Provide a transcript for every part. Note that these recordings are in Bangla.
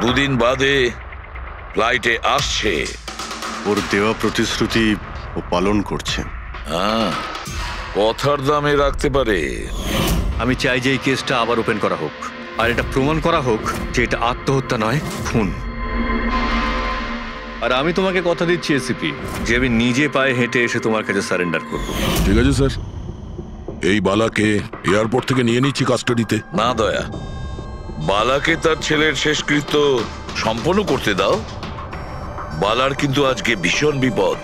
দুদিন বাদে ফ্লাইটে আসছে। ওর দেওয়া প্রতিশ্রুতি ও পালন করছে। কথার দামে রাখতে পারে। আমি চাই যে এই কেসটা আবার ওপেন করা হোক, আর এটা প্রমাণ করা হোক যে এটা আত্মহত্যা নয়, খুন। আর আমি তোমাকে কথা দিচ্ছি এসিপি, যে আমি নিজে পায়ে হেঁটে এসে তোমার কাছে সারেন্ডার করব। ঠিক আছে স্যার, এই বালাকে এয়ারপোর্ট থেকে নিয়ে নিচ্ছি কাস্টাডিতে। না দয়া, বালাকে তার ছেলের শেষকৃত্য সম্পন্ন করতে দাও। বালার কিন্তু আজকে ভীষণ বিপদ।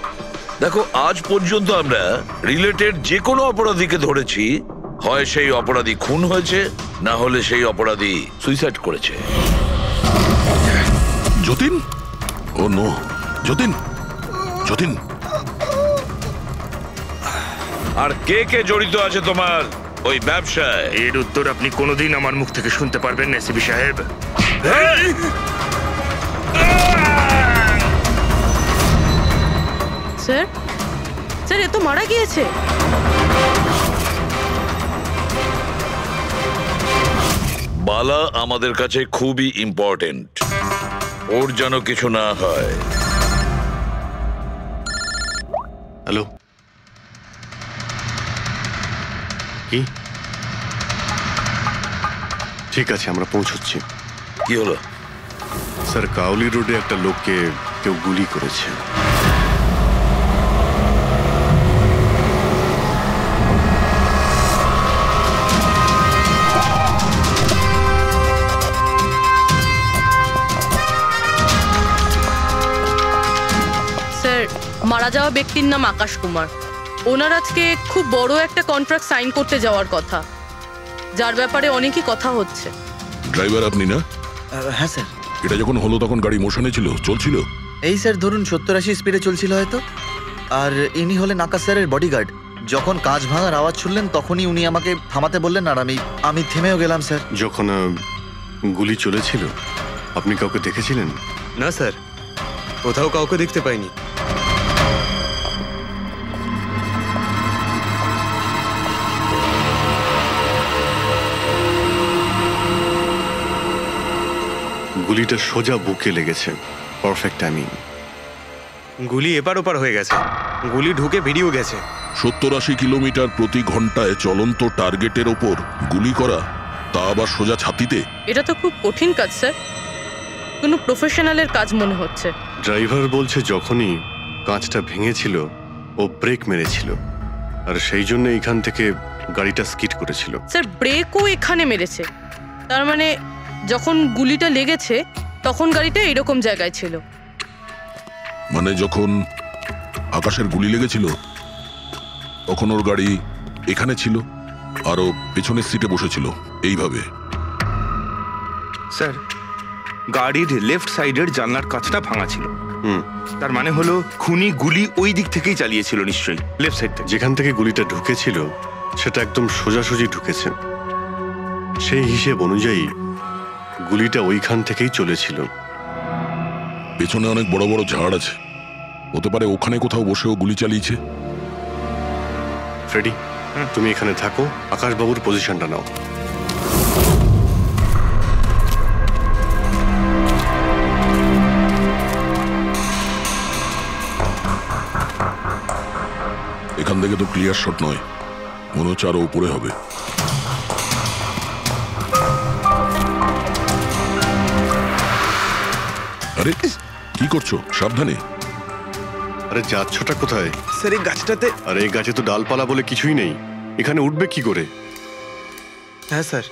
দেখো, আজ পর্যন্ত আমরা রিলেটেড যে কোনো অপরাধীকে ধরেছি, হয় সেই অপরাধী খুন হয়েছে, না হলে সেই অপরাধী সুইসাইড করেছে। যতীন, ও নো, যতীন, যতীন। আর কে কে জড়িত আছে তোমার ওই ব্যবসায়? এর উত্তর আপনি কোনোদিন আমার মুখ থেকে শুনতে পারবেন না এসিপি সাহেব। স্যার, স্যার, এ তো মারা গিয়েছে। বালা আমাদের কাছে খুবই ইম্পর্টেন্ট, ওর যেন কিছু না হয়। হ্যালো, কি? ঠিক আছে, আমরা পৌঁছচ্ছি। কি হলো? স্যার, কাউলি রোডে একটা লোককে কেউ গুলি করেছে। মারা যাওয়া ব্যক্তির নাম আকাশ কুমার। ওনার আজকে খুব বড় একটা কন্ট্রাক্ট সাইন করতে যাওয়ার কথা, যার ব্যাপারে অনেকই কথা হচ্ছে। ড্রাইভার আপনি না? হ্যাঁ স্যার। এটা যখন হলো তখন গাড়ি মোশনে ছিল, চলছিল? এই স্যার ধরুন 70-80 স্পিডে চলছিল হয়তো। আর ইনি হলেন আকাশ স্যারের বডিগার্ড। যখন কাঁচ ভাঙার আওয়াজ শুনলেন তখনই উনি আমাকে থামাতে বললেন, আর আমি থেমেও গেলাম স্যার। যখন গুলি চলেছিল আপনি কাউকে দেখেছিলেন? না স্যার, কোথাও কাউকে দেখতে পাইনি। গুলিটা সোজা বুকে লেগেছে, পারফেক্ট টাইমিং। গুলি এপার ওপার হয়ে গেছে, গুলি ঢুকে বেরিয়েও গেছে। 70-80 কিলোমিটার প্রতি ঘন্টায় চলন্ত টার্গেটের ওপর গুলি করা, তা আবার সোজা ছাতিতে। এটা তো খুব কঠিন কাজ স্যার, কোনো প্রফেশনালের কাজ মনে হচ্ছে। ড্রাইভার বলছে যখনই কাঁচটা ভেঙেছিল ও ব্রেক মেরেছিল, আর সেই জন্য এইখান থেকে গাড়িটা স্কিড করেছিল। স্যার, ব্রেকও এখানে মেরেছে, তার মানে যখন গুলিটা লেগেছে তখন গাড়িটা এরকম জায়গায় ছিল। মানে যখন আকাশের গুলি লেগেছিল তখন ওর গাড়ি এখানে ছিল, আর ও পেছনের সিটে বসেছিল এইভাবে। স্যার, গাড়ির লেফট সাইডের জানলার কাঁচটা ভাঙা ছিল। তার মানে হলো খুনি গুলি ওই দিক থেকেই চালিয়েছিল, নিশ্চয়ই লেফট সাইড থেকে। যেখান থেকে গুলিটা ঢুকেছিল সেটা একদম সোজাসুজি ঢুকেছে। সেই হিসেব অনুযায়ী গুলিটা ওইখান থেকেই চলেছিল। পেছনে অনেক বড় বড় ঝাড় আছে, হতে পারে ওখানে কোথাও বসেও গুলি চালিয়েছে। ফ্রেডি, তুমি এখানে থাকো, আকাশবাবুর পজিশনটা নাও। এখান থেকে তো ক্লিয়ার শট নয়, মনে হচ্ছে আরো উপরে হবে। আরে কি করছো? সাবধানে। আরে যাচ্ছটা কোথায়? স্যার, এই গাছটাতে। আরে এই গাছে তো ডালপালা বলে কিছুই নেই, এখানে উঠবে কি করে? হ্যাঁ স্যার।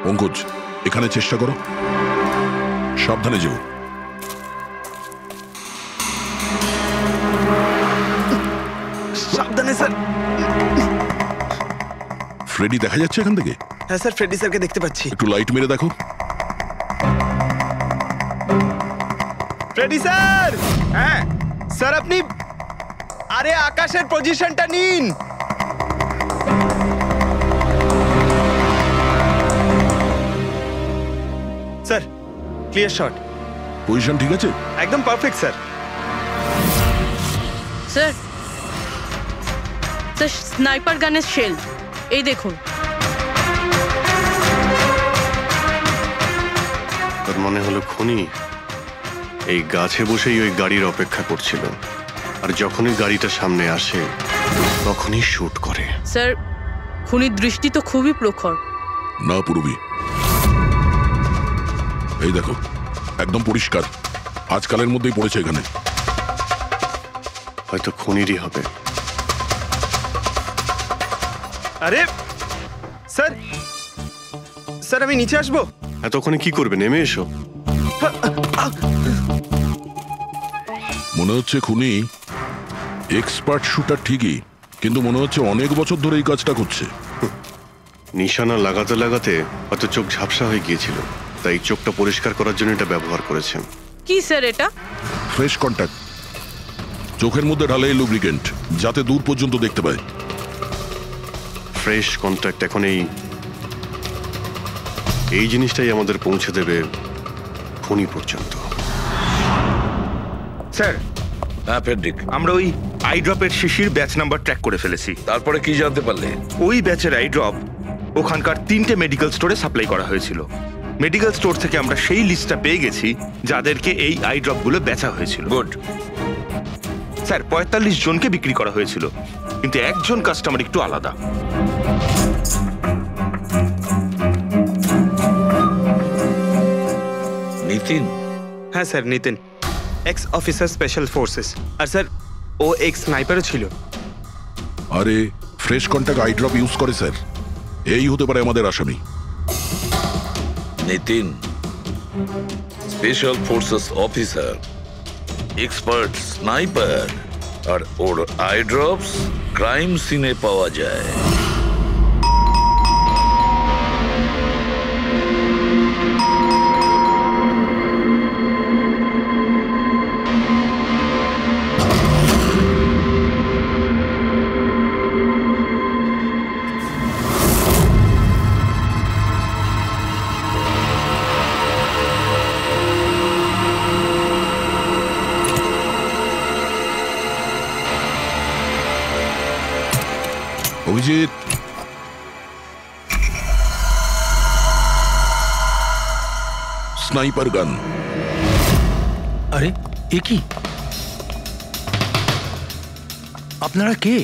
পঙ্কজ, এখানে চেষ্টা করো, সাবধানে যেও। সাবধানে স্যার। ফ্রেডি দেখা যাচ্ছে এখান থেকে? হ্যাঁ স্যার, ফ্রেডি স্যারকে দেখতে পাচ্ছি। একটু লাইট মেরে দেখো। Freddie sir! হ্যাঁ স্যার, আপনি আরে আকাশের পজিশনটা নিন। Sir, clear shot. পজিশন ঠিক আছে? একদম perfect sir. Sir, sir, sniper গানের শেল এই দেখুন। মানে হলো খুনি এই গাছে বসেই ওই গাড়ির অপেক্ষা করছিল, আর যখনই গাড়িটা সামনে আসে তখনই শুট করে। স্যার, খুনির দৃষ্টি তো খুবই প্রখর। না পূর্বী, এই দেখো একদম পরিষ্কার, আজকালের মধ্যেই পড়েছে এখানে। হয়তো খুনিরই হবে। আরে স্যার, স্যার আমি নিচে আসবো? এতক্ষণে কি করবে, নেমে এসো। মনে হচ্ছে খুনি এক্সপার্ট শুটার ঠিকই, কিন্তু মনে হচ্ছে অনেক বছর ধরে এই কাজটা করছে। নিশানা লাগাতে লাগাতে হয়তো চোখ ঝাপসা হয়ে গিয়েছিল, তাই চোখটা পরিষ্কার করার জন্য এটা ব্যবহার করেছেন। কি স্যার এটা? ফ্রেশ কন্ট্যাক্ট, চোখের মধ্যে ঢালে এই লুব্রিকেন্ট যাতে দূর পর্যন্ত দেখতে পায়। ফ্রেশ কন্ট্যাক্ট এখন এই জিনিসটাই আমাদের পৌঁছে দেবে খুনি পর্যন্ত। স্যার, হ্যাঁ ফেডরিক, আমরা ওই আই ড্রপের শিশির ব্যাচ নাম্বার ট্র্যাক করে ফেলেছি। তারপরে কি জানতে পারলে? ওই ব্যাচের আই ড্রপ ওখানকার 3টে মেডিকেল স্টোরে সাপ্লাই করা হয়েছিল। মেডিকেল স্টোর থেকে আমরা সেই লিস্টটা পেয়ে গেছি যাদেরকে এই আই ড্রপগুলো বেচা হয়েছিল। গুড। স্যার 45 জনকে বিক্রি করা হয়েছিল, কিন্তু একজন কাস্টমার একটু আলাদা। নিতিন? হ্যাঁ sir, Nitin, ex officer special forces. আর স্যার ও এক্স স্নাইপারও ছিল। আরে fresh contact eye drop use করে স্যার, এই হতে পারে আমাদের আসামি। Nitin special forces officer, expert sniper, আর ওর আই ড্রপস ক্রাইম সিনে পাওয়া যায়। অভিজিৎ, স্নাইপার গান। আরে এ কি? আপনারা কে?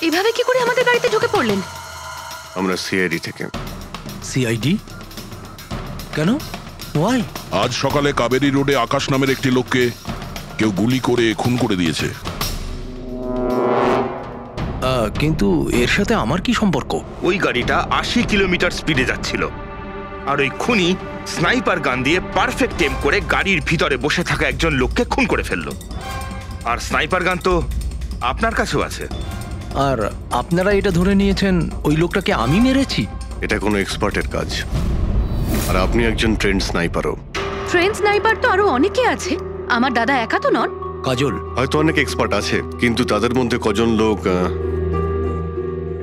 এভাবে কি করে আমাদের বাড়িতে ঢুকে পড়লেন? আমরা সিআইডি থেকে। সিআইডি? কেন? ওয়াই? আজ সকালে কাবেরী রোডে আকাশ নামের একটি লোককে কেউ গুলি করে খুন করে দিয়েছে। কিন্তু এর সাথে আমার কি সম্পর্ক? ওই গাড়িটা 80 কিলোমিটার স্পিডে যাচ্ছিল, আর ওই খুনি স্নাইপার গান দিয়ে পারফেক্ট এম করে গাড়ির ভিতরে বসে থাকা একজন লোককে খুন করে ফেললো। আর স্নাইপার গান তো আপনার কাছেও আছে। আর আপনারা এটা ধরে নিয়েছেন ওই লোকটাকে আমি মেরেছি? এটা কোনো এক্সপার্টের কাজ, আর আপনি একজন ট্রেন্ড স্নাইপারও। ট্রেন স্নাইপার তো আরো অনেকে আছে, আমার দাদা একা তো নন। কাজল, হয়তো অনেক এক্সপার্ট আছে, কিন্তু তাদের মধ্যে কজন লোক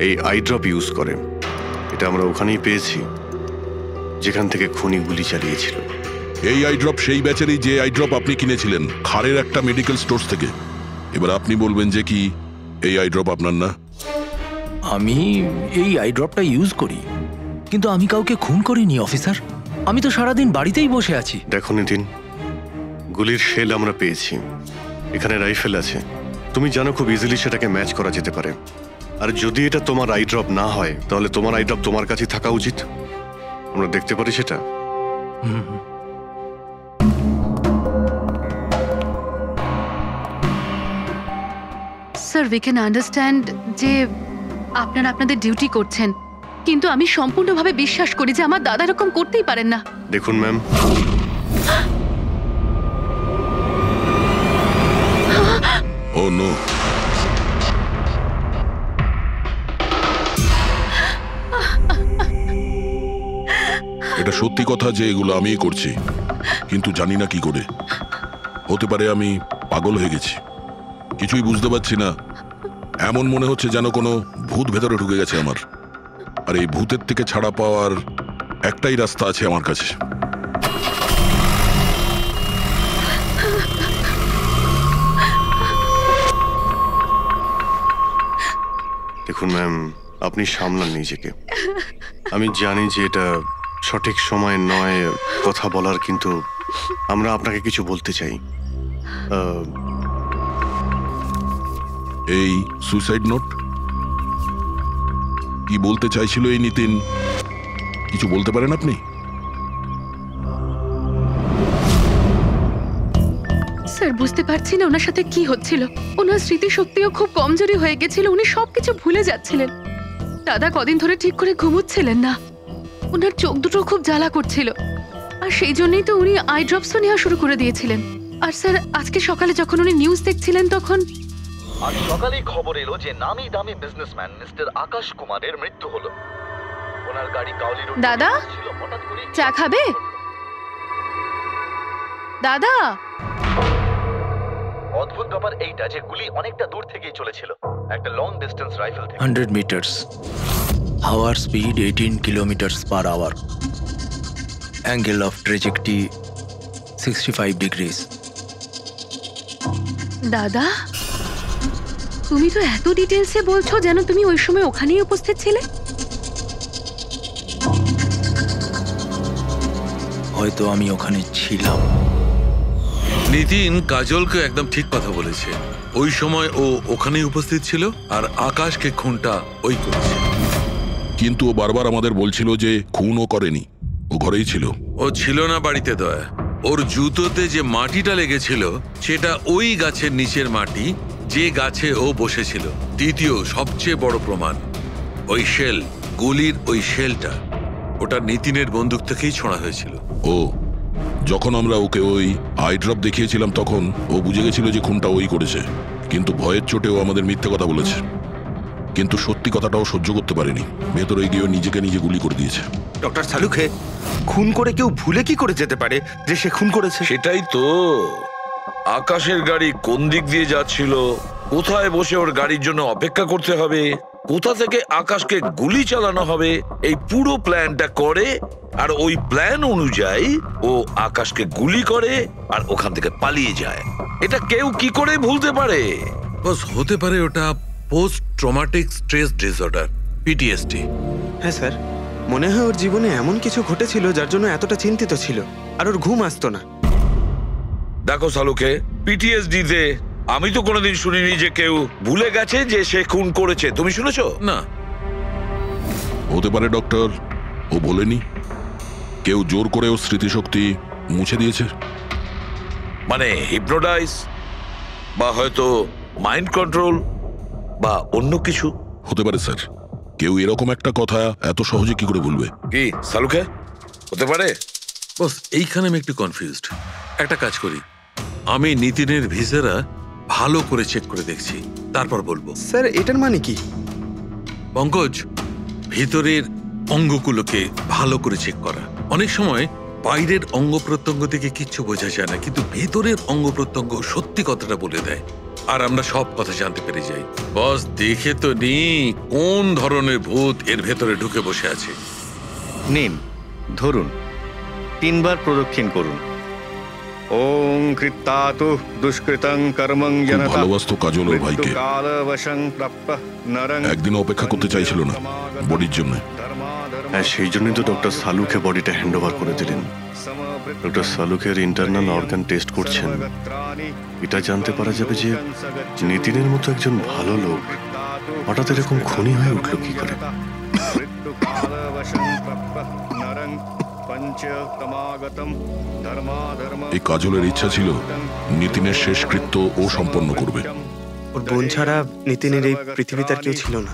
এই আই ড্রপ ইউজ করে এটা আমরা ওখানেই পেয়েছি যেখান থেকে খুনি গুলি চালিয়েছিল। এই আই ড্রপ সেই ব্যাচেরই যে আই ড্রপ আপনি কিনেছিলেন খারের একটা মেডিকেল স্টোর থেকে। এবার আপনি বলবেন যে কি এই আই ড্রপ আপনার না? আমি এই আই ড্রপটা ইউজ করি, কিন্তু আমি কাউকে খুন করিনি অফিসার। আমি তো সারাদিন বাড়িতেই বসে আছি। দেখো নিতিন, গুলির শেল আমরা পেয়েছি, এখানে রাইফেল আছে। তুমি জানো খুব ইজিলি সেটাকে ম্যাচ করা যেতে পারে। আর যদি এটা তোমার আই ড্রপ না হয়, তাহলে তোমার আই ড্রপ তোমার কাছে থাকা উচিত। আমরা দেখতে পারি সেটা। স্যার, উই ক্যান আন্ডারস্ট্যান্ড যে আপনারা আপনাদের ডিউটি করছেন, কিন্তু আমি সম্পূর্ণভাবে বিশ্বাস করি যে আমার দাদা এরকম করতেই পারেন না। দেখুন ম্যাম, ও নো, এটা সত্যি কথা যে এগুলো আমিই করছি, কিন্তু জানি না কি করে। হতে পারে আমি পাগল হয়ে গেছি, কিছুই বুঝতে পারছি না। এমন মনে হচ্ছে যেন কোনো ভূত ভেতরে ঢুকে গেছে আমার, আর এই ভূতের থেকে ছাড়া পাওয়ার একটাই রাস্তা আছে আমার কাছে। দেখুন ম্যাম, আপনি সামলান নিজেকে। আমি জানি যে এটা সঠিক সময় নয় কথা বলার, কিন্তু আমরা আপনাকে কিছু বলতে চাই। এই সুইসাইড নোট কি বলতে চাইছিল এই নিতিন? কিছু বলতে পারেন আপনি? স্যার বুঝতে পারছি না ওনার সাথে কি হচ্ছিল। ওনার স্মৃতিশক্তিও খুব কমজোরি হয়ে গেছিল, উনি সবকিছু ভুলে যাচ্ছিলেন। দাদা কদিন ধরে ঠিক করে ঘুমোচ্ছিলেন না, ওনার চোখ দুটো খুব জ্বালা করছিল, আর সেই জন্যই তো উনি আই ড্রপসও নেওয়া শুরু করে দিয়েছিলেন। আর স্যার আজকে সকালে যখন উনি নিউজ দেখছিলেন তখন আজ সকালেই খবর এলো যে নামি দামি বিজনেসম্যান মিস্টার আকাশ কুমারের মৃত্যু হলো। ওনার গাড়ি কাউলি রোড দাদা ছিল, হঠাৎ করে চা খাবে? দাদা অদ্ভুত ব্যাপার এইটা যে গুলি অনেকটা দূর থেকেই চলেছিল, একটা লং ডিস্টেন্স রাইফেল থেকে। 100 meters. Hour speed 18 kilometers per hour. Angle of trajectory 65 degrees. দাদা তুমি তো এত ডিটেলসে বলছো যেন তুমি ওই সময় ওখানেই উপস্থিত ছিলে। হয়তো আমি ওখানে ছিলাম। নিতিন কাজলকে একদম ঠিক কথা বলেছে। ওই সময় ও ওখানেই উপস্থিত ছিল আর আকাশকে খুনটা ওই করেছে। কিন্তু ও বারবার আমাদের বলছিল যে খুনও করেনি, ও ঘরেই ছিল। ও ছিল না বাড়িতে দয়া। ওর জুতোতে যে মাটিটা লেগেছিল সেটা ওই গাছের নিচের মাটি যে গাছে ও বসেছিল। দ্বিতীয় সবচেয়ে বড় প্রমাণ, ওই শেল, গুলির ওই শেলটা ওটা নিতিনের বন্দুক থেকেই ছোঁড়া হয়েছিল। ও যখন আমরা ওকে ওই আই ড্রপ দেখিয়েছিলাম তখন ও বুঝে গেছিল যে খুনটা ওই করেছে, কিন্তু ভয়ের চোটেও আমাদের মিথ্যে কথা বলেছে। কিন্তু সত্যি কথাটাও সহ্য করতে পারেনি, ভেতরে গিয়ে নিজেকে নিজে গুলি করে দিয়েছে। ডক্টর সালুখে, খুন করে কেউ ভুলে কি করে যেতে পারে যে সে খুন করেছে? সেটাই তো, আকাশের গাড়ি কোন দিক দিয়ে যাচ্ছিল, কোথায় বসে ওর গাড়ির জন্য অপেক্ষা করতে হবে, কোথা থেকে আকাশকে গুলি চালানো হবে, এই পুরো প্ল্যানটা করে আর ওই প্ল্যান অনুযায়ী ও আকাশকে গুলি করে আর ওখান থেকে পালিয়ে যায়। এটা কেউ কি করে ভুলতে পারে? বস হতে পারে ওটা post traumatic stress disorder, PTSD. হ্যাঁ স্যার, মনে হয় ওর জীবনে এমন কিছু ঘটেছিল যার জন্য এতটা চিন্তিত ছিল আর ওর ঘুম আসতো না। দেখো সালুকে, পিটিএসডি তে আমি তো কোনোদিন শুনিনি যে কেউ ভুলে গেছে যে সে খুন করেছে। তুমি শুনেছো? না। হতে পারে ডক্টর, ও বলেনি, কেউ জোর করে ওর স্মৃতিশক্তি মুছে দিয়েছে। মানে হিপনোটাইজ, বা হয়তো মাইন্ড কন্ট্রোল, বা অন্য কিছু। হতে পারে স্যার, কেউ এরকম একটা কথা এত সহজে কি করে ভুলবে? কি সালুকে, হতে পারে? বস এইখানে আমি একটু কনফিউজড। একটা কাজ করি, আমি নিতিনের ভিসারা ভালো করে চেক করে দেখছি, তারপর বলবো। স্যার এটার মানে কি? পঙ্কজ, ভিতরের অঙ্গগুলোকে ভালো করে চেক করা। অনেক সময় বাইরের অঙ্গ প্রত্যঙ্গ থেকে কিচ্ছু বোঝা যায় না, কিন্তু ভেতরের অঙ্গ প্রত্যঙ্গ সত্যি কথাটা বলে দেয় আর আমরা সব কথা জানতে পেরে যাই। বস দেখে তো নি কোন ধরনের ভূত এর ভেতরে ঢুকে বসে আছে। নিন, ধরুন, 3 বার প্রদক্ষিণ করুন। ওং কৃত্তাতু দুষ্কৃতং কর্মং জনতা। ভালোবাসতো কাজল ওর ভাইকে, কালবশং প্রাপ্তঃ নরং। একদিন অপেক্ষা করতে চাইছিল না বডির জন্য। হ্যাঁ, সেই জন্যই তো ডক্টর সালুকে বডিটা হ্যান্ড ওভার করে দিলেন। ডক্টর সালুকের ইন্টারনাল অর্গান টেস্ট করছেন, এটা জানতে পারা যাবে যে নিতিনের মতো একজন ভালো লোক হঠাৎ এরকম খুনি হয়ে উঠল কি করে। এই কাজলের ইচ্ছা ছিল নিতিনের শেষকৃত্য ও সম্পন্ন করবে। ওর বোন ছাড়া নিতিনের এই পৃথিবীতে আর কেউ ছিল না।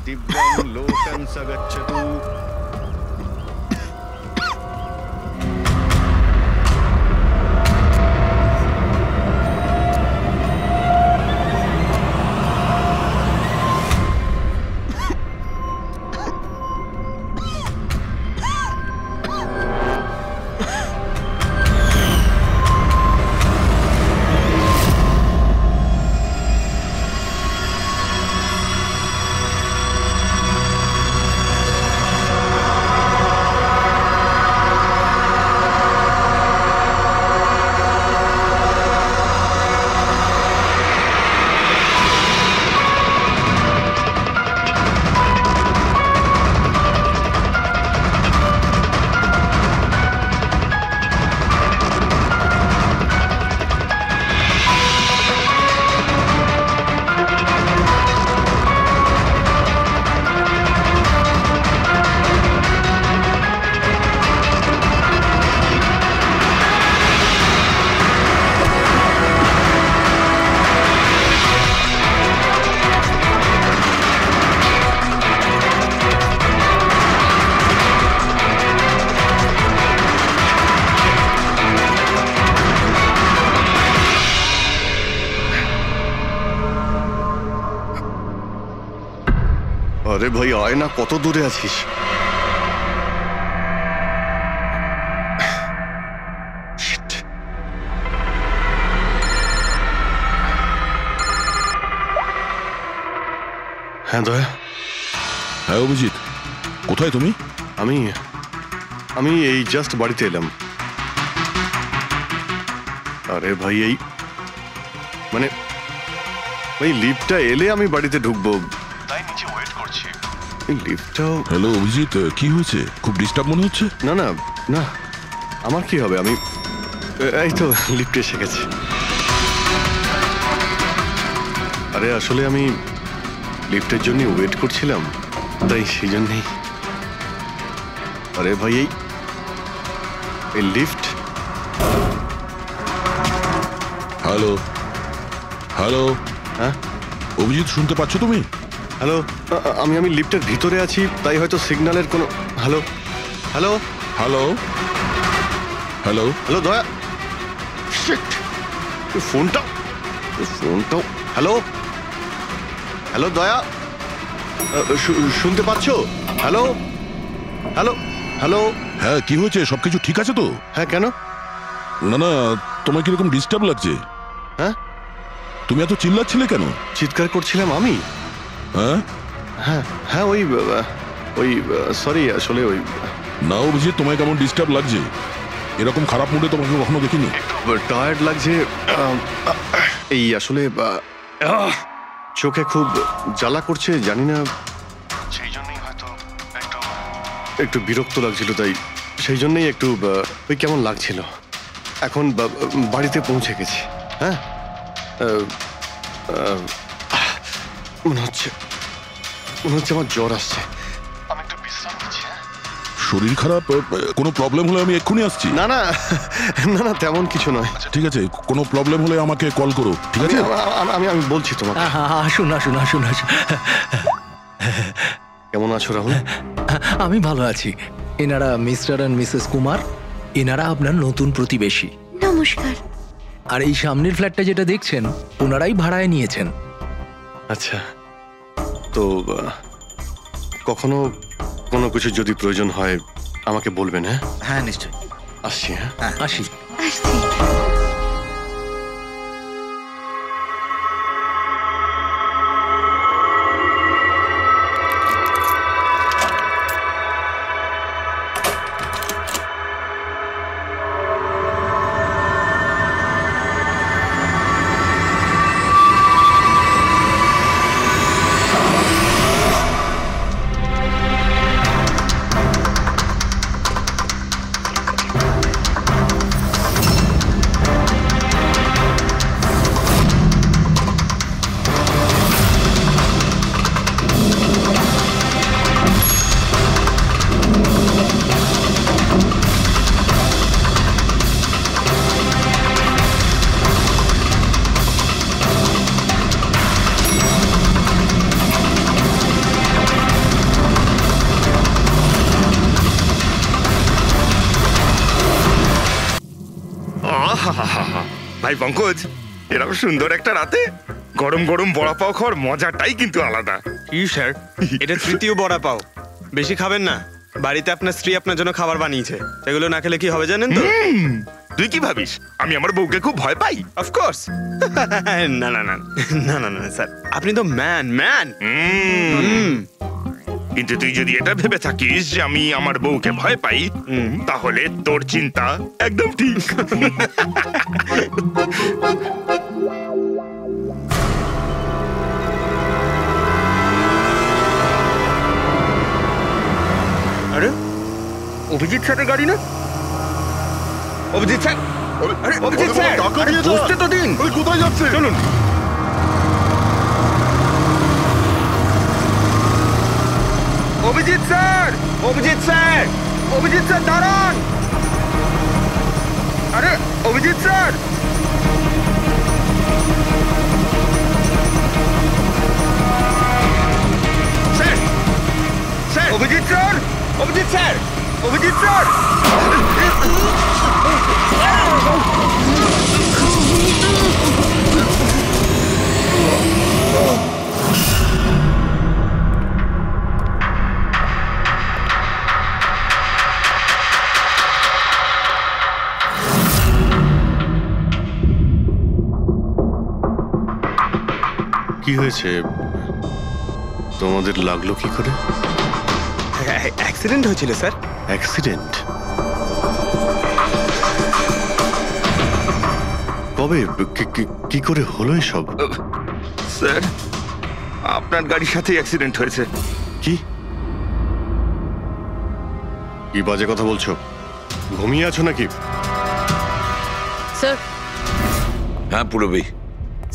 আরে ভাই আয় না, কত দূরে আছিস? Shit. হ্যাঁ দয়া। হ্যাঁ অভিজিৎ, কোথায় তুমি? আমি আমি এই জাস্ট বাড়িতে এলাম। আরে ভাই এই মানে ওই লিফটটা এলে আমি বাড়িতে ঢুকবো, তাই নিচে ওয়েট করছি। এই লিফটটাও। হ্যালো অভিজিৎ, কি হয়েছে? খুব ডিস্টার্ব মনে হচ্ছে। না না না, আমার কি হবে, আমি এই তো লিফটে এসে গেছি। আরে আসলে আমি লিফটের জন্য ওয়েট করছিলাম, তাই সেই জন্যেই। আরে ভাই এই লিফট। হ্যালো হ্যালো, হ্যাঁ অভিজিৎ শুনতে পাচ্ছ তুমি? হ্যালো, আমি লিফটের ভিতরে আছি, তাই হয়তো সিগন্যালের কোনো। Hello hello hello hello hello দয়া। শিট, ফোনটা। হ্যালো হ্যালো দয়া, শুনতে পাচ্ছো? Hello hello hello. হ্যাঁ কি হয়েছে? সবকিছু ঠিক আছে তো? হ্যাঁ কেন? না না, তোমার কিরকম ডিস্টার্ব লাগছে? হ্যাঁ তুমি এত চিল্লাচ্ছিলে কেন? চিৎকার করছিলাম আমি? হ্যাঁ হ্যাঁ হ্যাঁ ওই সরি, আসলে ওই। না অভিজিৎ, তোমায় কেমন ডিস্টার্ব লাগছে? এরকম খারাপ মুডে তোমাকে কখনো দেখিনি। টায়ার্ড লাগছে এই, আসলে চোখে খুব জ্বালা করছে, জানি না, সেই জন্যই হয়তো একটু বিরক্ত লাগছিল, তাই সেই জন্যই একটু ওই কেমন লাগছিল। এখন বাড়িতে পৌঁছে গেছি। হ্যাঁ মনে হচ্ছে আমার জ্বর আসছে, আমি একটু বিশ্রাম নিচ্ছি। শরীর খারাপ? কোনো প্রবলেম হলে আমি এক্ষুনি আসছি। না না না না, তেমন কিছু নয়। ঠিক আছে, কোনো প্রবলেম হলে আমাকে কল করো, ঠিক আছে? আমি বলছি তোমাকে। আসুন আসুন আসুন আসুন। কেমন আছো রাহুল? আমি ভালো আছি। এনারা মিস্টার অ্যান্ড মিসেস কুমার, এনারা আপনার নতুন প্রতিবেশী। নমস্কার। আর এই সামনের ফ্ল্যাটটা যেটা দেখছেন, ওনারাই ভাড়ায় নিয়েছেন। আচ্ছা, তো কখনো কোনো কিছু যদি প্রয়োজন হয় আমাকে বলবেন। হ্যাঁ হ্যাঁ নিশ্চয়ই। আসছি। হ্যাঁ আসি। আসছি। ভাই পঙ্কজ, এরকম সুন্দর একটা রাতে গরম গরম বড়া পাও খাওয়ার মজাটাই কিন্তু আলাদা। কি স্যার, এটা তৃতীয় বড়া পাও। বেশি খাবেন না, বাড়িতে আপনার স্ত্রী আপনার জন্য খাবার বানিয়েছে, সেগুলো না খেলে কি হবে জানেন তো? তুই কি ভাবিস আমি আমার বউকে খুব ভয় পাই? অফকোর্স। না না না না না না স্যার, আপনি তো ম্যান। কিন্তু তুই যদি এটা ভেবে থাকিস যে আমি আমার বউকে ভয় পাই, তাহলে তোর চিন্তা একদম ঠিক। আরে অভিজিৎ স্যারের গাড়ি না? অভিজিৎ স্যার, আরে অভিজিৎ স্যার, বুঝতে তো দিন। কোথায় যাচ্ছে? চলুন। Abhijit sir, Abhijit sir, Abhijit sir দাঁড়ান। আরে Abhijit sir, sir sir, Abhijit sir, Abhijit sir, Abhijit sir. কি হয়েছে? তোমাদের লাগলো কি করে? অ্যাক্সিডেন্ট হয়েছিল স্যার। অ্যাক্সিডেন্ট? কবে? কি করে হলো এসব? স্যার, আপনার গাড়ির সাথে অ্যাক্সিডেন্ট হয়েছে। কি কি বাজে কথা বলছো? ঘুমিয়ে আছো নাকি? স্যার, হ্যাঁ পুরবি।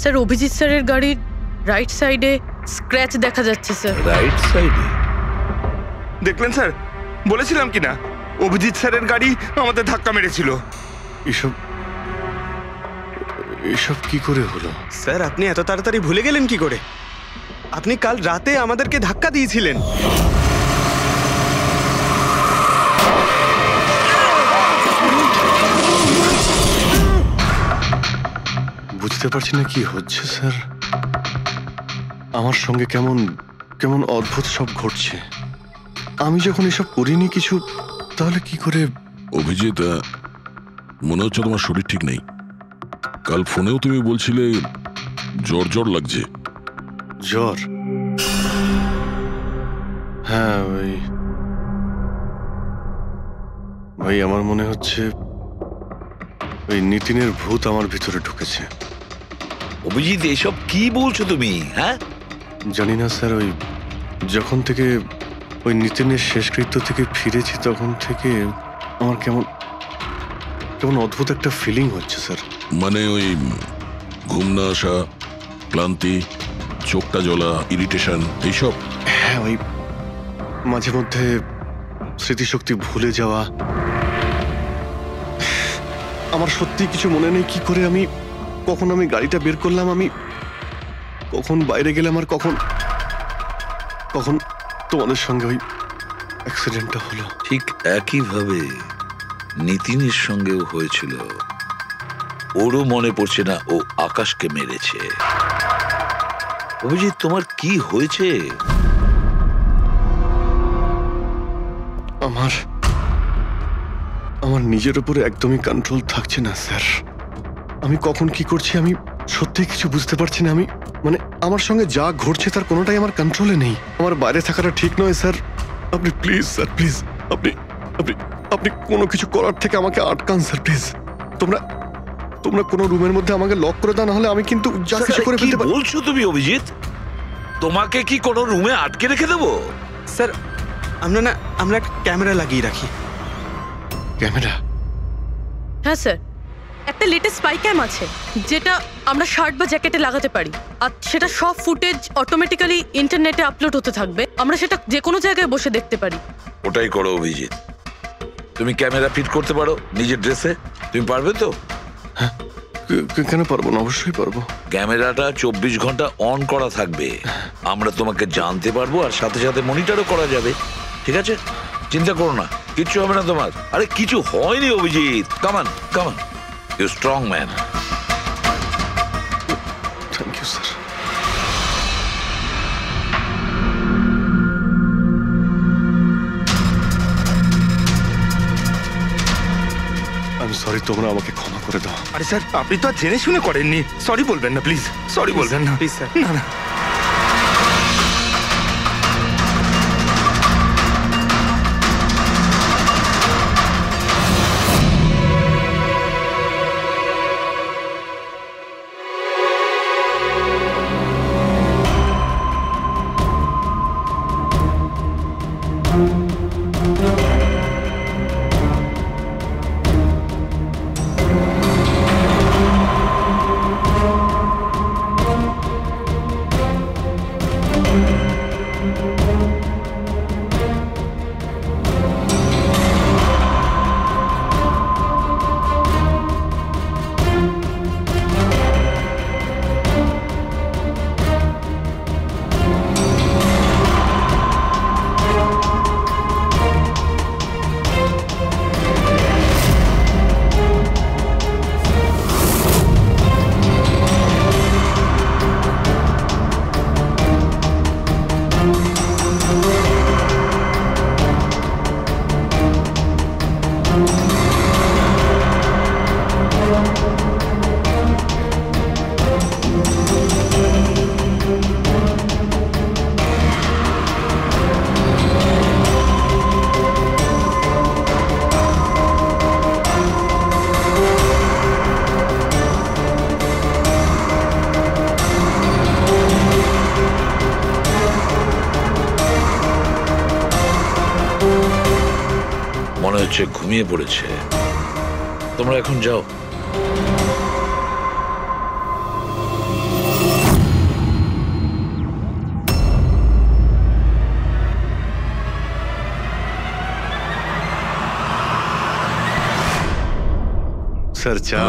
স্যার অভিজিৎ স্যারের গাড়ির রাইট সাইডে স্ক্র্যাচ দেখা যাচ্ছে স্যার। রাইট সাইডে? দেখলেন স্যার, বলেছিলাম কি না অভিজিৎ স্যারের গাড়ি আমাদের ধাক্কা মেরেছিল। এসব এসব কি করে হলো? স্যার, আপনি এত তাড়াতাড়ি ভুলে গেলেন কি করে? আপনি কাল রাতে আমাদেরকে ধাক্কা দিয়েছিলেন। বুঝতে পারছি না কি হচ্ছে স্যার। আমার সঙ্গে কেমন কেমন অদ্ভুত সব ঘটছে। আমি যখন এসব করিনি কিছু, তাহলে কি করে? অভিজিৎ, মনে হচ্ছে তোমার শরীর ঠিক নেই। কাল ফোনেও তুমি বলছিলে জ্বর জ্বর লাগছে। জ্বর? হ্যাঁ ভাই, আমার মনে হচ্ছে ওই নিতিনের ভূত আমার ভিতরে ঢুকেছে। অভিজিৎ, এসব কি বলছো তুমি? হ্যাঁ, জানি না স্যার, ওই যখন থেকে ওই নিতিনের শেষকৃত্য থেকে ফিরেছি তখন থেকে আমার কেমন কেমন অদ্ভুত একটা ফিলিং হচ্ছে স্যার। মানে ওই ঘুম না আসা, ক্লান্তি, চোখটা জ্বলা, ইরিটেশন, এইসব? হ্যাঁ, ওই মাঝে মধ্যে স্মৃতিশক্তি ভুলে যাওয়া। আমার সত্যি কিছু মনে নেই কি করে আমি কখন আমি গাড়িটা বের করলাম, আমি কখন বাইরে গেলাম, আর কখন কখন তোমাদের সঙ্গে ওই অ্যাক্সিডেন্টটা হলো। ঠিক একইভাবে নিতিনের সঙ্গেও হয়েছিল। ওরও মনে পড়ছে না ও আকাশকে মেরেছে। অভিজিৎ, তোমার কি হয়েছে? আমার নিজের উপরে একদমই কন্ট্রোল থাকছে না স্যার। আমি কখন কি করছি আমি সত্যি কিছু বুঝতে পারছি না। আমি মানে আমার সঙ্গে যা ঘটছে তার কোনোটাই আমার কন্ট্রোলে নেই। আমার বাইরে থাকাটা ঠিক নয় স্যার। আপনি প্লিজ স্যার, প্লিজ আপনি আপনি আপনি কোনো কিছু করার থেকে আমাকে আটকান স্যার, প্লিজ। তোমরা কোনো রুমের মধ্যে আমাকে লক করে দাও, না হলে আমি কিন্তু যা কিছু করে ফেলতে পারি। কি বলছো তুমি অভিজিৎ? তোমাকে কি কোনো রুমে আটকে রেখে দেবো? স্যার, আমরা একটা ক্যামেরা লাগিয়ে রাখি। ক্যামেরা? হ্যাঁ স্যার, একটা লেটেস্ট স্পাই ক্যাম আছে যেটা আমরা শার্ট বা জ্যাকেটে লাগাতে পারি, আর সেটা সব ফুটেজ অটোমেটিক্যালি ইন্টারনেটে আপলোড হতে থাকবে। আমরা সেটা যে কোনো জায়গায় বসে দেখতে পারি। ওটাই করো অভিজিৎ। তুমি ক্যামেরা ফিট করতে পারো নিজের ড্রেসে? তুমি পারবে তো? হ্যাঁ, কেন পারবো না, অবশ্যই পারবো। ক্যামেরাটা 24 ঘন্টা অন করা থাকবে। আমরা তোমাকে জানতে পারবো, আর সাথে সাথে মনিটরও করা যাবে। ঠিক আছে, চিন্তা করো না, কিচ্ছু হবে না তোমার। আরে কিছু হয়নি Abhijit. Come on come on, you strong man. Thank you sir. আমি সরি, তোমরা আমাকে ক্ষমা করে দাও। আরে স্যার, আপনি তো আর জেনে শুনে করেননি। সরি বলবেন না প্লিজ, সরি বলবেন না প্লিজ স্যার। না না, মনে হচ্ছে ঘুমিয়ে পড়েছে। তোমরা এখন যাও। স্যার চা।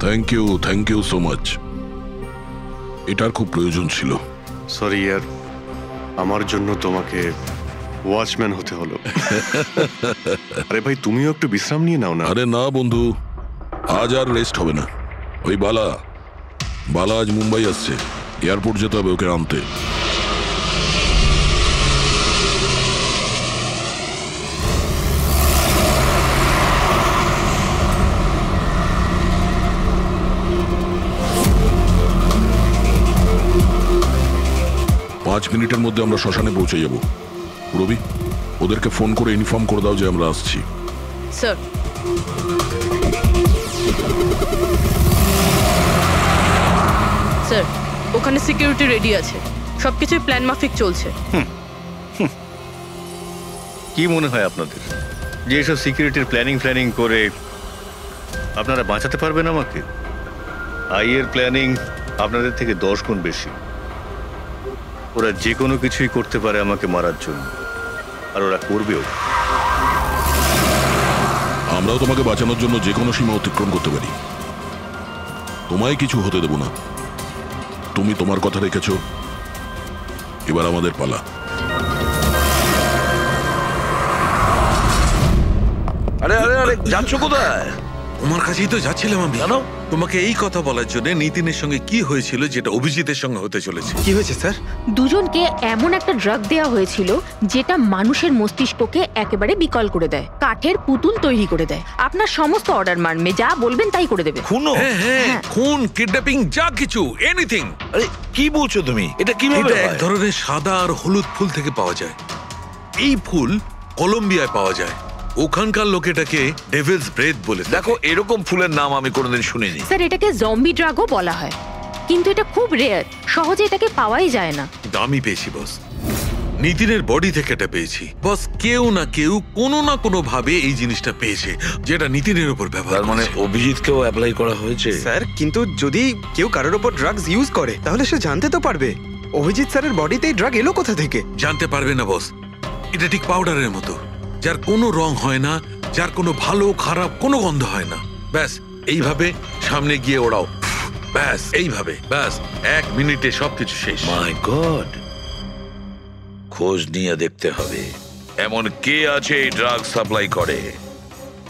Thank you so much. এটার খুব প্রয়োজন ছিল। সরি ইয়ার, আমার জন্য তোমাকে ওয়াচম্যান হতে হলো। আরে ভাই, তুমিও একটু বিশ্রাম নিয়ে নাও না। আরে না বন্ধু, আজ আর রেস্ট হবে না। ওই বালা আজ মুম্বাই আসছে, এয়ারপোর্ট যেতে হবে ওকে আনতে। পাঁচ মিনিটের মধ্যে আমরা শ্মশানে পৌঁছে যাব। রবি, ওদেরকে ফোন করে ইনফর্ম করে দাও যে আমরা আসছি। স্যার, স্যার ওখানে সিকিউরিটি রেডি আছে, সবকিছুই প্ল্যান মাফিক চলছে। কি মনে হয় আপনাদের যে এসব সিকিউরিটির প্ল্যানিং করে আপনারা বাঁচাতে পারবেন আমাকে? আইয়ের প্ল্যানিং আপনাদের থেকে 10 গুণ বেশি। ওরা যে কোনো কিছুই করতে পারে আমাকে মারার জন্য, আর ওরা করবেও। আমরাও তোমাকে বাঁচানোর জন্য যে কোনো সীমা অতিক্রম করতে পারি। তোমায় কিছু হতে দেব না। তুমি তোমার কথা রেখেছো, এবার আমাদের পালা। আরে আরে আরে, যাচ্ছ কোথায়? তোমার কাছেই তো যাচ্ছিলাম আমি। জানো, তোমাকে এই কথা বলার জন্য নিতিনের সঙ্গে কি হয়েছিল যেটা অভিজিতের সঙ্গে হতে চলেছে। কি হয়েছে স্যার? দুজনকে এমন একটা ড্রাগ দেওয়া হয়েছিল যেটা মানুষের মস্তিষ্ককে একেবারে বিকল করে দেয়, কাঠের পুতুল তৈরি করে দেয়। আপনার সমস্ত অর্ডার মানবে, যা বলবেন তাই করে দেবে। খুনো? হ্যাঁ, খুন, কিডন্যাপিং, যা কিছু, এনিথিং। আরে কি বলছো তুমি? এটা কিভাবে এটা এক হয়? ধরনের সাদা আর হলুদ ফুল থেকে পাওয়া যায়। এই ফুল কলম্বিয়ায় পাওয়া যায়। ওখানকার লোক এটাকে ডেভিলস ব্রেথ বলে। দেখো, এরকম ফুলের নাম আমি কোনোদিন শুনিনি। স্যার, এটাকে জম্বি ড্রাগও বলা হয়, কিন্তু এটা খুব রেয়ার, সহজে এটাকে পাওয়াই যায় না। দামি পেয়েছি বস, নিতিনের বডি থেকে এটা পেয়েছি বস। কেউ না কেউ কোনো না কোনো ভাবে এই জিনিসটা পেয়েছে যেটা নিতিনের উপর ব্যবহার। তার মানে অভিজিৎকেও অ্যাপ্লাই করা হয়েছে? স্যার, কিন্তু যদি কেউ কারোর উপর ড্রাগস ইউজ করে তাহলে সে জানতে তো পারবে অভিজিৎ স্যারের বডিতে এই ড্রাগ এলো কোথা থেকে। জানতে পারবে না বস। এটা ঠিক পাউডারের মতো, যার কোনো রং হয় না, যার কোনো ভালো খারাপ কোনো গন্ধ হয় না। ব্যাস এইভাবে সামনে গিয়ে ওড়াও, ব্যাস এইভাবে, ব্যাস 1 মিনিটে সবকিছু শেষ। মাই গড, খোঁজ নিয়ে দেখতে হবে এমন কে আছে এই ড্রাগ সাপ্লাই করে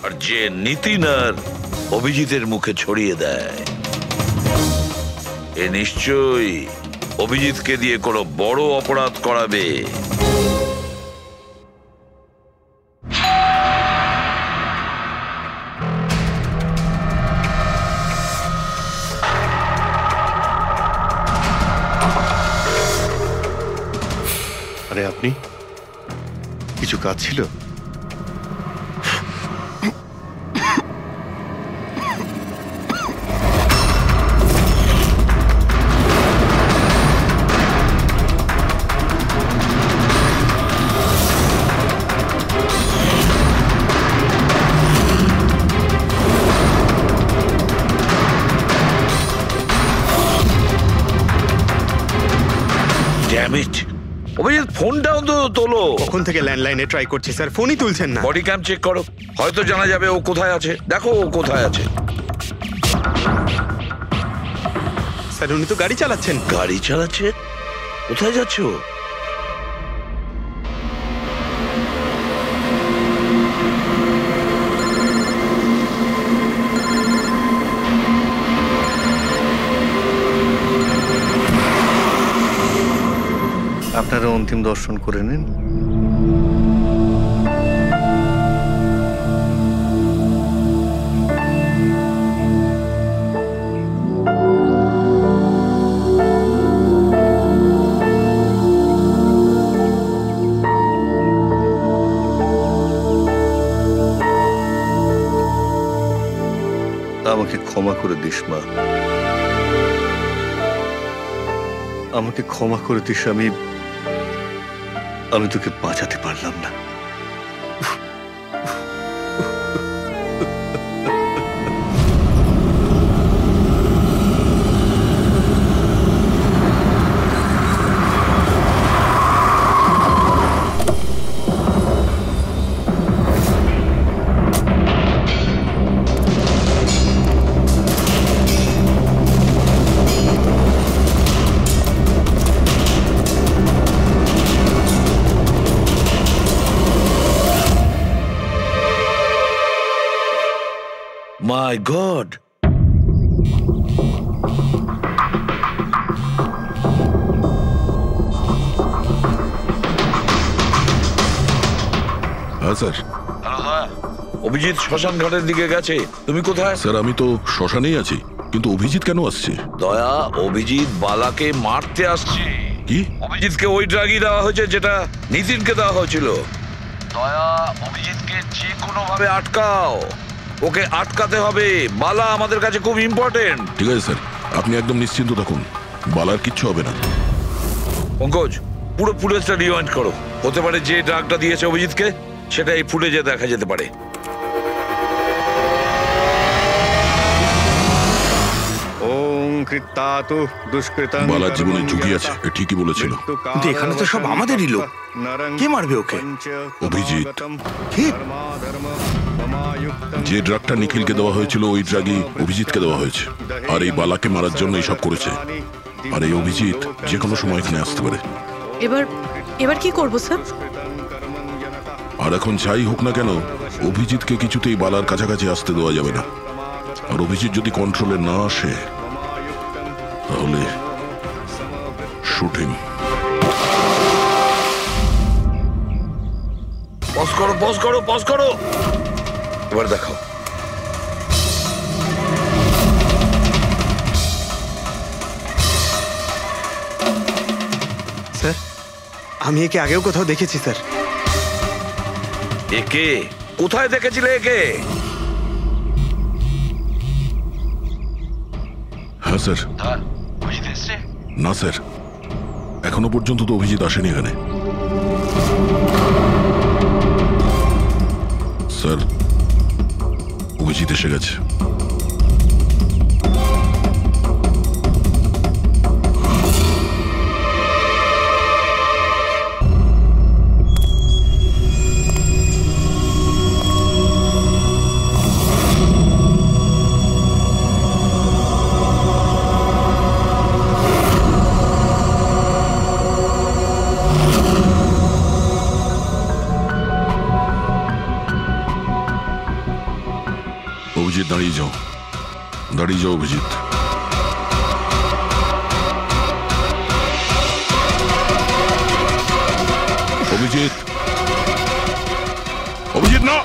আর যে নিতিন আর অভিজিতের মুখে ছড়িয়ে দেয়। এ নিশ্চয়ই অভিজিৎকে দিয়ে কোনো বড় অপরাধ করাবে। আরে আপনি, কিছু কাজ ছিল? ড্যাম ইট, অভিজিৎ ফোনটাও তো তোলো। কখন থেকে ল্যান্ডলাইনে ট্রাই করছি স্যার, ফোনই তুলছেন না। বডি ক্যাম চেক করো, হয়তো জানা যাবে ও কোথায় আছে। দেখো ও কোথায় আছে। স্যার, উনি তো গাড়ি চালাচ্ছেন। গাড়ি চালাচ্ছে? কোথায় যাচ্ছে ও? আপনারা অন্তিম দর্শন করে নিন। আমাকে ক্ষমা করে দিস মা, আমাকে ক্ষমা করে দিস। আমি তোকে বাঁচাতে পারলাম না। মাই গড, হ্যাঁ স্যার। অভিজিৎ শ্মশান ঘাটের দিকে গেছে। তুমি কোথায়? স্যার আমি তো শ্মশানেই আছি, কিন্তু অভিজিৎ কেন আসছে? দয়া, অভিজিৎ বালাকে মারতে আসছে। কি? অভিজিৎকে ওই ড্রাগই দেওয়া হয়েছে যেটা নিতিনকে দেওয়া হয়েছিল। দয়া, অভিজিৎকে যে কোনো ভাবে আটকাও, ওকে আটকাতে হবে। বালা আমাদের কাছে খুব ইম্পর্টেন্ট। ঠিক আছে স্যার, আপনি একদম নিশ্চিন্ত থাকুন, বালার কিচ্ছু হবে না। পঙ্কজ, পুরো ফুটেজটা রিওয়াইন্ড করো। হতে পারে যে ড্রাগটা দিয়েছে অভিজিৎকে সেটা এই ফুটেজে দেখা যেতে পারে। বালার জীবনে ঝুঁকি আছে, এ ঠিকই বলেছিল। কিন্তু এখানে তো সব আমাদেরই লোক, কে মারবে ওকে? অভিজিৎ। কি? যে ড্রাগটা নিখিলকে দেওয়া হয়েছিল ওই ড্রাগই অভিজিৎকে দেওয়া হয়েছে, আর এই বালাকে মারার জন্য এইসব করেছে। আর এই অভিজিৎ যে কোনো সময় এখানে আসতে পারে। এবার কি করব স্যার? আর এখন যাই হোক না কেন, অভিজিৎকে কিছুতেই বালার কাছাকাছি আসতে দেওয়া যাবে না। আর অভিজিৎ যদি কন্ট্রোলে না আসে তাহলে শুটিং। পজ করো, পজ করো, পজ করো। এবার দেখো। স্যার, আমি একে আগেও কোথাও দেখেছি স্যার। একে কোথায় দেখেছিলে একে? হ্যাঁ স্যার। না স্যার, এখনো পর্যন্ত তো অভিজিৎ আসেনি এখানে। স্যার, অভিজিৎ এসে গেছে। অভিজিৎ দাঁড়িয়ে যাও, দাঁড়িয়ে যাও অভিজিৎ। অভিজিৎ, অভিজিৎ না।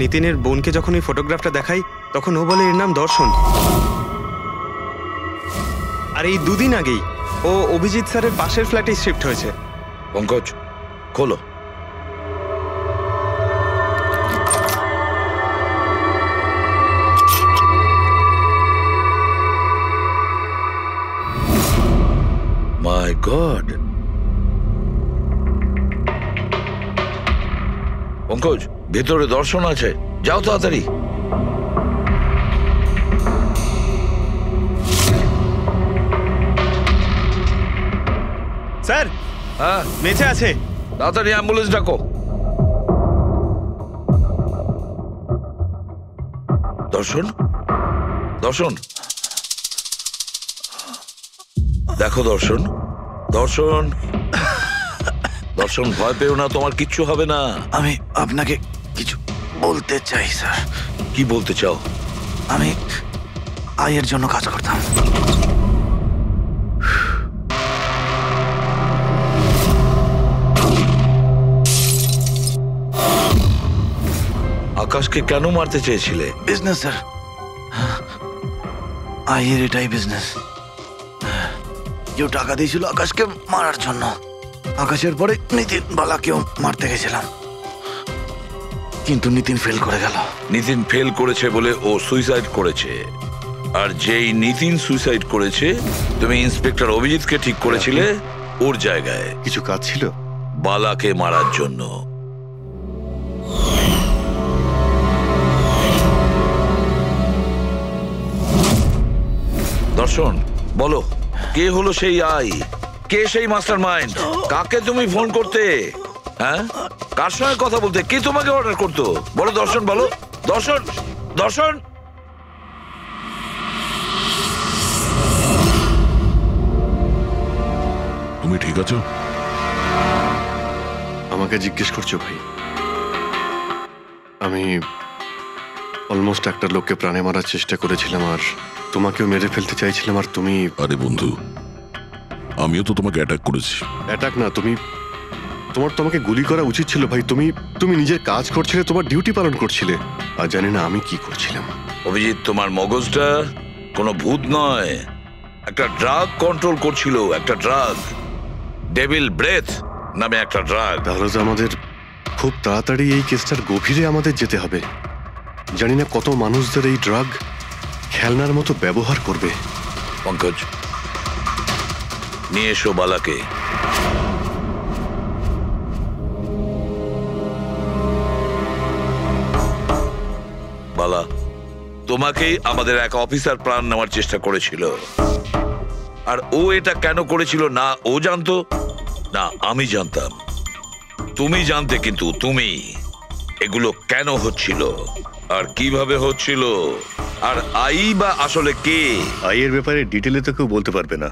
নিতিনের বোনকে যখন এই ফটোগ্রাফটা দেখাই তখন ও বলে এর নাম দর্শন। আর এই দুদিন আগেই ও অভিজিৎ স্যারের পাশের ফ্ল্যাটে শিফট হয়েছে। পঙ্কজ, খোলো। মাই গড, পঙ্কজ, ভেতরে দর্শন আছে, যাও তাড়াতাড়ি। স্যার, হ্যাঁ বেঁচে আছে, তাড়াতাড়ি অ্যাম্বুলেন্স ডাকো। দর্শন, দর্শন, দেখো দর্শন, দর্শন, দর্শন, ভয় পেও না, তোমার কিচ্ছু হবে না। আমি আপনাকে কিছু বলতে চাই স্যার। কি বলতে চাও? আমি আয়ের জন্য কাজ করতাম। আকাশকে কেন মারতে চেয়েছিলে? বিজনেস স্যার, আইয়ের এটাই বিজনেস। কেউ টাকা দিয়েছিল আকাশকে মারার জন্য। আকাশের পরে নিতিন বালাকেও মারতে গেছিলাম, কিন্তু নিতিন ফেল করে গেল। নিতিন ফেল করেছে বলে ও সুইসাইড করেছে, আর যেই নিতিন সুইসাইড করেছে তুমি ইন্সপেক্টর অভিজিৎকে ঠিক করেছিলে ওর জায়গায়। কিছু কাজ ছিল বালাকে মারার জন্য। দর্শন, বলো কে হলো সেই আই? কে সেই মাস্টার মাইন্ড? কাকে তুমি ফোন করতে? হ্যাঁ, কার সঙ্গে কথা বলতে? কে তোমাকে অর্ডার করতো? বলো দর্শন, বলো। দর্শন, দর্শন। তুমি ঠিক আছো? আমাকে জিজ্ঞেস করছো ভাই? আমি অলমোস্ট একটা লোককে প্রাণে মারার চেষ্টা করেছিলাম, আর তোমাকেও মেরে ফেলতে চাইছিলাম, আর তুমি... আরে বন্ধু, আমিও তো তোমাকে অ্যাটাক করেছি। অ্যাটাক না, তোমার তোমাকে গুলি করা উচিত ছিল ভাই। তুমি নিজের কাজ করছিলে, তোমার ডিউটি পালন করছিলে, আর জানি না আমি কি করছিলাম। অভিজিৎ, তোমার মগজটা কোনো ভূত নয়, একটা ড্রাগ কন্ট্রোল করছিল। একটা ড্রাগ, ডেভিল ব্রেথ নামে একটা ড্রাগ। তাহলে তো আমাদের খুব তাড়াতাড়ি এই কেসটার গভীরে আমাদের যেতে হবে। জানি না কত মানুষদের এই ড্রাগ খেলনার মতো ব্যবহার করবে। পঙ্কজ, নিয়ে এসো বালাকে। বালা, তোমাকেই আমাদের এক অফিসার প্রাণ নেওয়ার চেষ্টা করেছিল, আর ও এটা কেন করেছিল না ও জানতো না আমি জানতাম। তুমি জানতে, কিন্তু তুমি এগুলো কেন হচ্ছিল আর কিভাবে হচ্ছিল, আর আই বা আসলে কে? আইয়ের ব্যাপারে ডিটেলে তো কেউ বলতে পারবে না।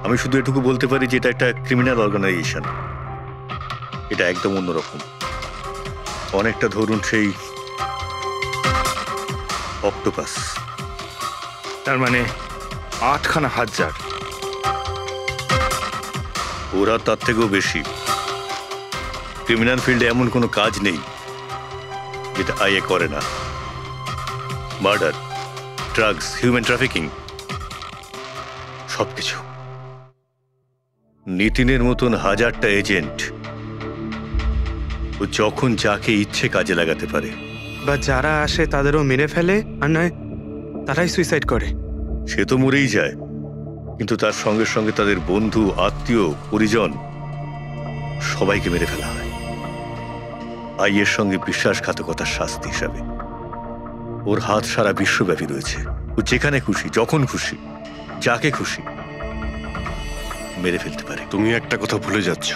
আমি শুধু এটুকু বলতে পারি যে এটা একটা ক্রিমিনাল অর্গানাইজেশন। এটা একদম অন্যরকম, অনেকটা ধরুন সেই অক্টোপাস। তার মানে 8খানা হাজার। ওরা তার থেকেও বেশি। ক্রিমিনাল ফিল্ডে এমন কোনো কাজ নেই যেটা আইএ করে না। মার্ডার, ড্রাগস, হিউম্যান ট্রাফিকিং, সবকিছু। নিতিনের মতন হাজারটা এজেন্ট, ও যখন যাকে ইচ্ছে কাজে লাগাতে পারে। বা যারা আসে তাদেরও মেরে ফেলে, আর নয় তারাই সুইসাইড করে। সে তো মরেই যায়, কিন্তু তার সঙ্গে সঙ্গে তাদের বন্ধু, আত্মীয়, পরিজন সবাইকে মেরে ফেলা হয় আইয়ের সঙ্গে বিশ্বাসঘাতকতার শাস্তি হিসাবে। ওর হাত সারা বিশ্বব্যাপী রয়েছে। ও যেখানে খুশি, যখন খুশি, যাকে খুশি মেরে ফেলতে পারে। তুমি একটা কথা ভুলে যাচ্ছ,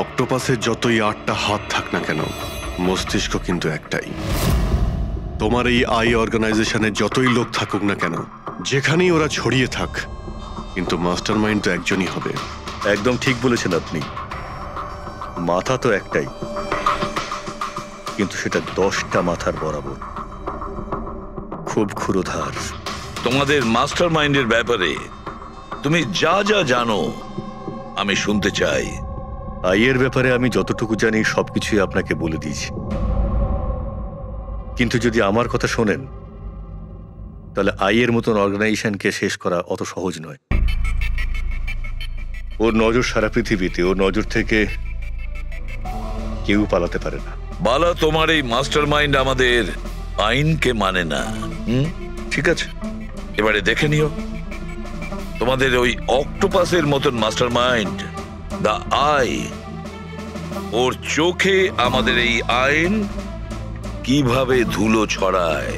অক্টোপাসের যতই 8টা হাত থাক না কেন, মস্তিষ্ক কিন্তু একটাই। তোমার এই আই অর্গানাইজেশনে যতই লোক থাকুক না কেন, যেখানেই ওরা ছড়িয়ে থাক, কিন্তু মাস্টার মাইন্ড তো একজনই হবে। একদম ঠিক বলেছেন আপনি। মাথা তো একটাই, কিন্তু সেটা 10টা মাথার বরাবর, খুব ক্ষুরোধার। তোমাদের মাস্টার মাইন্ডের ব্যাপারে তুমি যা যা জানো আমি শুনতে চাই। আইয়ের ব্যাপারে আমি যতটুকু জানি সবকিছুই আপনাকে বলে দিয়েছি, কিন্তু যদি আমার কথা শোনেন তাহলে আইয়ের মতন অর্গানাইজেশনকে শেষ করা অত সহজ নয়। ওর নজর সারা পৃথিবীতে, ওর নজর থেকে কেউ পালাতে পারে না। বালা, তোমার এই মাস্টার মাইন্ড আমাদের আইনকে মানে না। ঠিক আছে, এবারে দেখে নিও তোমাদের ওই অক্টোপাসের মতন মাস্টার মাইন্ড, দা আই, ওর চোখে আমাদের এই আইন কিভাবে ধুলো ছড়ায়।